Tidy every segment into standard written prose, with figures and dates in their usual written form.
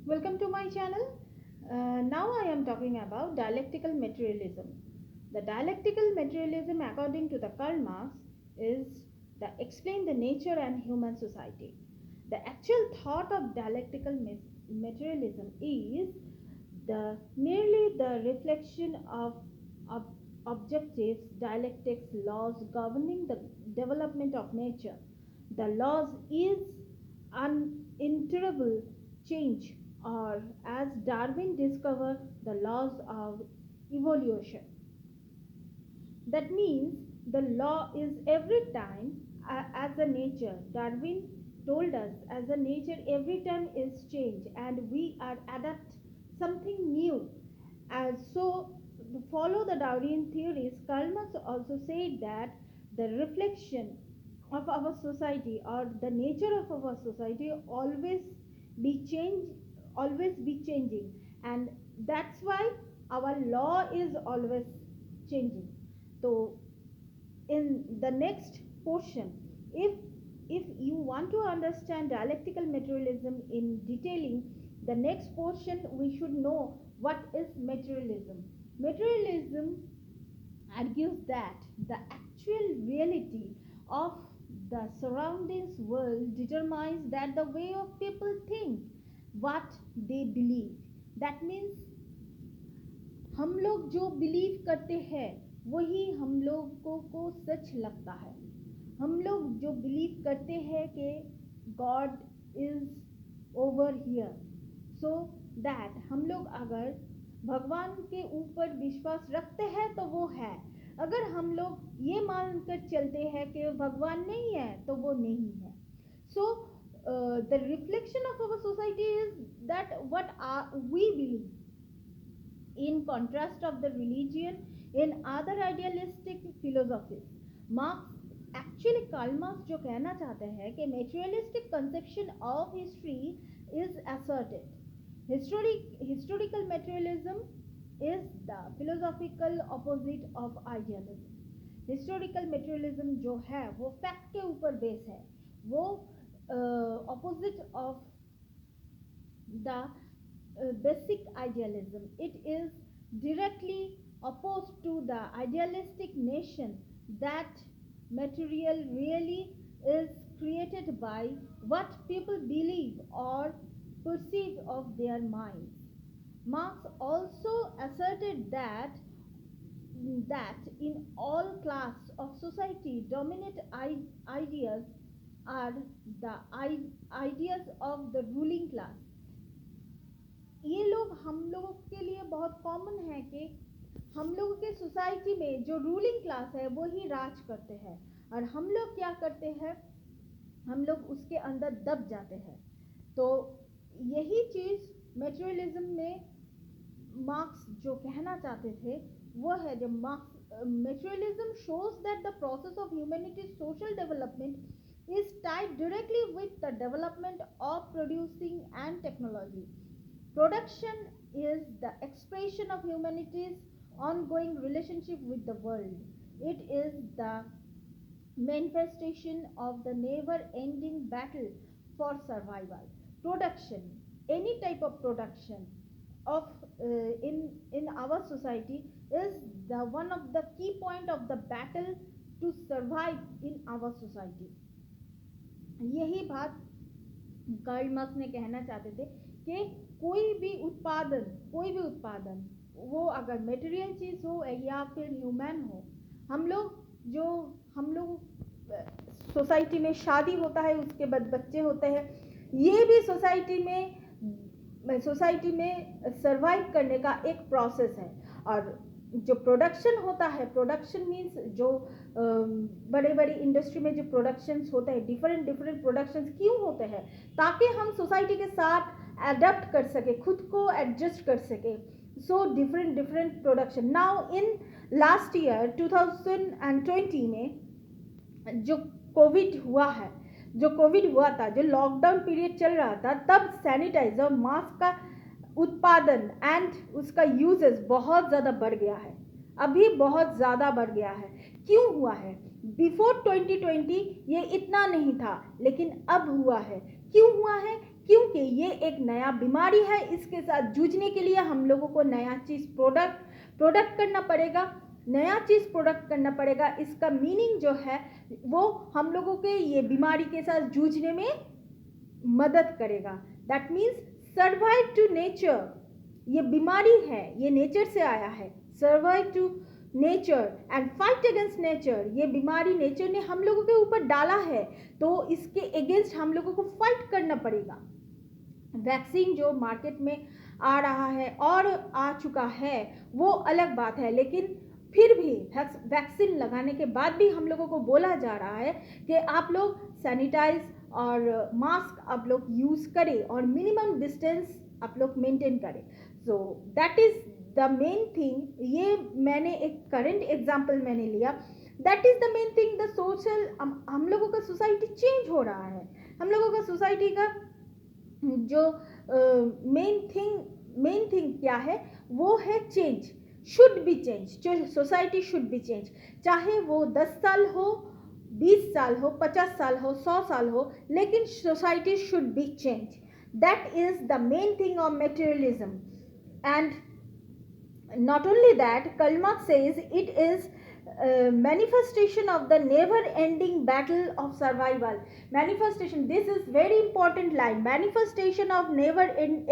Welcome to my channel. Now I am talking about dialectical materialism. The dialectical materialism, according to the Karl Marx, is the explain the nature and human society. The actual thought of dialectical materialism is the merely the reflection of objectives, dialectics, laws governing the development of nature. The laws is uninterruptible change, or as Darwin discovered, the laws of evolution. That means the law is every time as a nature. Darwin told us as a nature every time is change and we are adapt something new. As so to follow the Darwinian theories, Karl Marx also said that the reflection of our society or the nature of our society be change always be changing, and that's why our law is always changing. So in the next portion, if you want to understand dialectical materialism in detailing, the next portion we should know what is materialism. Materialism argues that the actual reality of the surroundings world determines that the way of people think, what they believe. That means हम लोग जो believe करते हैं वही हम लोगों को सच लगता है. हम लोग जो बिलीव करते हैं कि God is over here, so that हम लोग अगर भगवान के ऊपर विश्वास रखते हैं तो वो है. अगर हम लोग ये मानकर चलते हैं कि भगवान नहीं है तो वो नहीं है. So the reflection of our society is that what we believe, in contrast of the religion in other idealistic philosophies. Marx actually Karl Marx जो कहना चाहते हैं कि materialistic conception of history is asserted. Historical materialism is the philosophical opposite of idealism. Historical materialism जो है वो fact के ऊपर बेस है, वो opposite of the basic idealism. It is directly opposed to the idealistic nation that material really is created by what people believe or perceive of their minds. Marx also asserted that in all class of society dominant ideas are the ideas of the ruling class. ये लोग हम लोगों के लिए बहुत common है कि हम लोगों के सोसाइटी में जो रूलिंग क्लास है वो ही राज करते हैं, और हम लोग क्या करते हैं, हम लोग उसके अंदर दब जाते हैं. तो यही चीज़ मटेरियलिज्म में मार्क्स जो कहना चाहते थे वो है. जब marks materialism shows that the process of humanity social development is tied directly with the development of producing and technology. Production is the expression of humanity's ongoing relationship with the world. It is the manifestation of the never-ending battle for survival. Production, any type of production of in our society is the one of the key point of the battle to survive in our society. यही बात Karl Marx ने कहना चाहते थे कि कोई भी उत्पादन वो अगर मटेरियल चीज़ हो या फिर ह्यूमन हो, हम लोग सोसाइटी में शादी होता है, उसके बाद बच्चे होते हैं, ये भी सोसाइटी में सरवाइव करने का एक प्रोसेस है. और जो प्रोडक्शन होता है, प्रोडक्शन मीन्स जो बड़े बड़े इंडस्ट्री में जो प्रोडक्शंस होते हैं, डिफरेंट प्रोडक्शंस क्यों होते हैं, ताकि हम सोसाइटी के साथ अडेप्ट कर सके, खुद को एडजस्ट कर सके. So different production. Now in last year 2020 में जो कोविड हुआ था, जो लॉकडाउन पीरियड चल रहा था, तब सैनिटाइजर मास्क का उत्पादन एंड उसका यूजेस बहुत ज़्यादा बढ़ गया है. अभी बहुत ज़्यादा बढ़ गया है. क्यों हुआ है? बिफोर 2020 ये इतना नहीं था, लेकिन अब हुआ है. क्यों हुआ है? क्योंकि ये एक नया बीमारी है, इसके साथ जूझने के लिए हम लोगों को नया चीज़ प्रोडक्ट करना पड़ेगा, नया चीज़ प्रोडक्ट करना पड़ेगा। इसका मीनिंग जो है वो हम लोगों के ये बीमारी के साथ जूझने में मदद करेगा। That means survive to nature, ये बीमारी है, ये नेचर से आया है। Survive to nature and fight against nature, ये बीमारी नेचर ने हम लोगों के ऊपर डाला है, तो इसके अगेंस्ट हम लोगों को फाइट करना पड़ेगा। वैक्सीन जो मार्केट में आ रहा है और आ चुका है वो अलग बात है, लेकिन फिर भी वैक्सीन लगाने के बाद भी हम लोगों को बोला जा रहा है कि आप लोग सैनिटाइज और मास्क आप लोग यूज़ करें और मिनिमम डिस्टेंस आप लोग मेंटेन करें। So that is the main thing. ये मैंने एक करंट एग्जांपल मैंने लिया। That is the main thing. The social, हम लोगों का सोसाइटी चेंज हो रहा है। हम लोगों का सोसाइटी का जो मेन थिंग क्या है वो है चेंज। शुड बी चेंज, जो सोसाइटी शुड बी चेंज, चाहे वो 10 साल हो, 20 साल हो, 50 साल हो, 100 साल हो, लेकिन society should be change. That is the main thing of materialism. And not only that, Karl Marx says it is manifestation of the never ending battle of survival. Manifestation, this is very important line, manifestation of never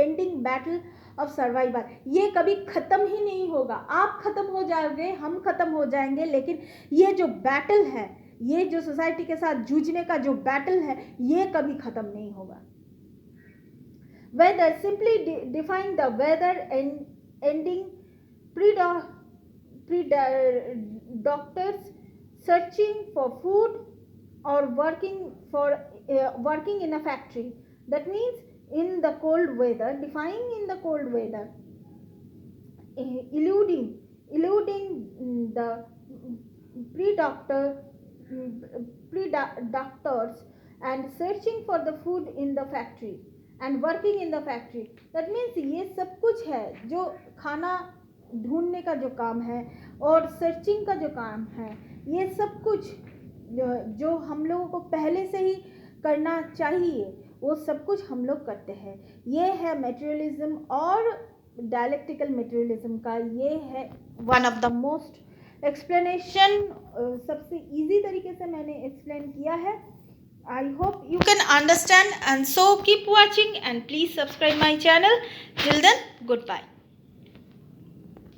ending battle of survival. ये कभी ख़त्म ही नहीं होगा। आप ख़त्म हो जाओगे, हम ख़त्म हो जाएंगे, लेकिन ये जो बैटल है, ये जो सोसाइटी के साथ जूझने का जो बैटल है, ये कभी ख़त्म नहीं होगा। Weather simply define the weather ending predators searching for food or working in a factory. That means in the cold weather, defining in the cold weather, eluding the predators and searching for the food in the factory and working in the factory. That means ये सब कुछ है जो खाना ढूंढने का जो काम है और सर्चिंग का जो काम है, ये सब कुछ जो हम लोगों को पहले से ही करना चाहिए वो सब कुछ हम लोग करते हैं। ये है मटेरियलिज्म और डायलेक्टिकल मटेरियलिज्म का, ये है one of the most explanation. सबसे इजी तरीके से मैंने एक्सप्लेन किया है। I hope you can understand, and so keep watching and please subscribe my channel. Till then, goodbye.